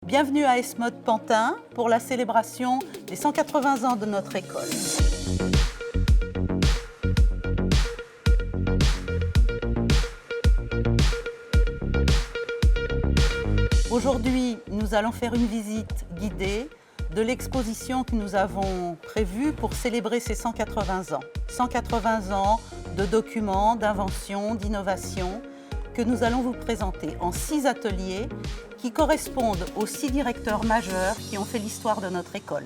Bienvenue à Esmod Pantin pour la célébration des 180 ans de notre école. Aujourd'hui, nous allons faire une visite guidée de l'exposition que nous avons prévue pour célébrer ces 180 ans. 180 ans de documents, d'inventions, d'innovations que nous allons vous présenter en 6 ateliers qui correspondent aux 6 directeurs majeurs qui ont fait l'histoire de notre école.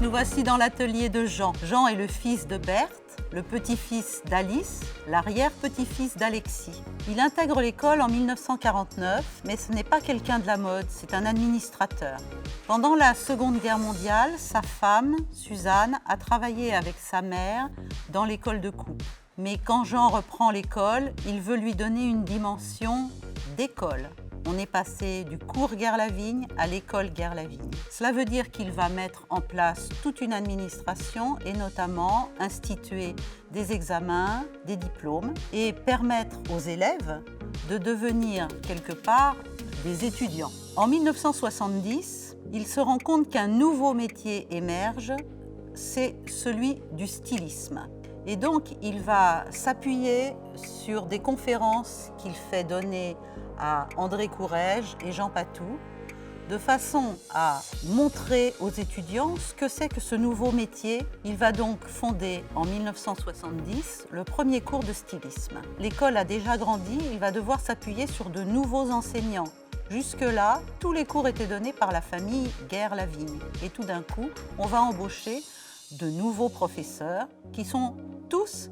Nous voici dans l'atelier de Jean. Jean est le fils de Berthe, le petit-fils d'Alice, l'arrière-petit-fils d'Alexis. Il intègre l'école en 1949, mais ce n'est pas quelqu'un de la mode, c'est un administrateur. Pendant la Seconde Guerre mondiale, sa femme, Suzanne, a travaillé avec sa mère dans l'école de coupe. Mais quand Jean reprend l'école, il veut lui donner une dimension d'école. On est passé du cours Guerre-Lavigne à l'école Guerre-Lavigne. Cela veut dire qu'il va mettre en place toute une administration et notamment instituer des examens, des diplômes et permettre aux élèves de devenir quelque part des étudiants. En 1970, il se rend compte qu'un nouveau métier émerge, c'est celui du stylisme. Et donc, il va s'appuyer sur des conférences qu'il fait donner à André Courrèges et Jean Patou, de façon à montrer aux étudiants ce que c'est que ce nouveau métier. Il va donc fonder en 1970 le premier cours de stylisme. L'école a déjà grandi, il va devoir s'appuyer sur de nouveaux enseignants. Jusque-là, tous les cours étaient donnés par la famille Guerre-Lavigne. Et tout d'un coup, on va embaucher de nouveaux professeurs qui sont tous,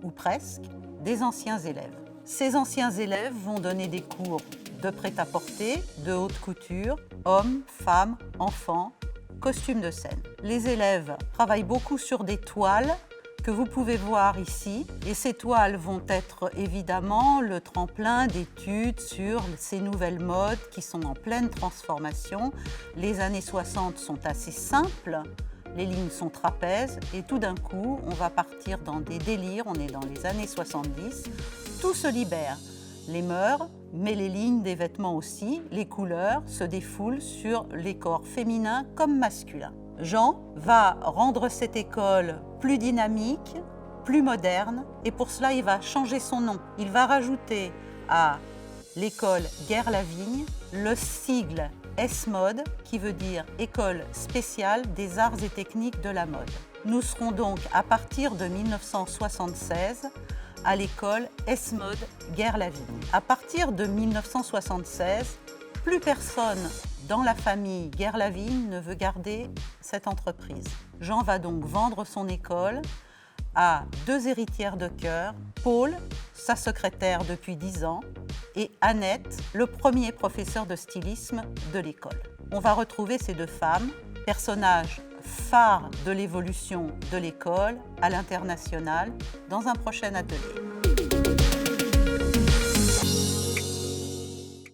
ou presque, des anciens élèves. Ces anciens élèves vont donner des cours de prêt-à-porter, de haute couture, hommes, femmes, enfants, costumes de scène. Les élèves travaillent beaucoup sur des toiles que vous pouvez voir ici. Et ces toiles vont être évidemment le tremplin d'études sur ces nouvelles modes qui sont en pleine transformation. Les années 60 sont assez simples. Les lignes sont trapèzes et tout d'un coup, on va partir dans des délires, on est dans les années 70, tout se libère. Les mœurs, mais les lignes des vêtements aussi, les couleurs se défoulent sur les corps féminins comme masculins. Jean va rendre cette école plus dynamique, plus moderne et pour cela, il va changer son nom. Il va rajouter à l'école Guerre-Lavigne le sigle Esmod, qui veut dire École spéciale des arts et techniques de la mode. Nous serons donc à partir de 1976 à l'école Esmod Guerre-Lavigne. À partir de 1976, plus personne dans la famille Guerre-Lavigne ne veut garder cette entreprise. Jean va donc vendre son école à 2 héritières de cœur, Paul, sa secrétaire depuis 10 ans, et Annette, le premier professeur de stylisme de l'école. On va retrouver ces 2 femmes, personnages phares de l'évolution de l'école à l'international, dans un prochain atelier.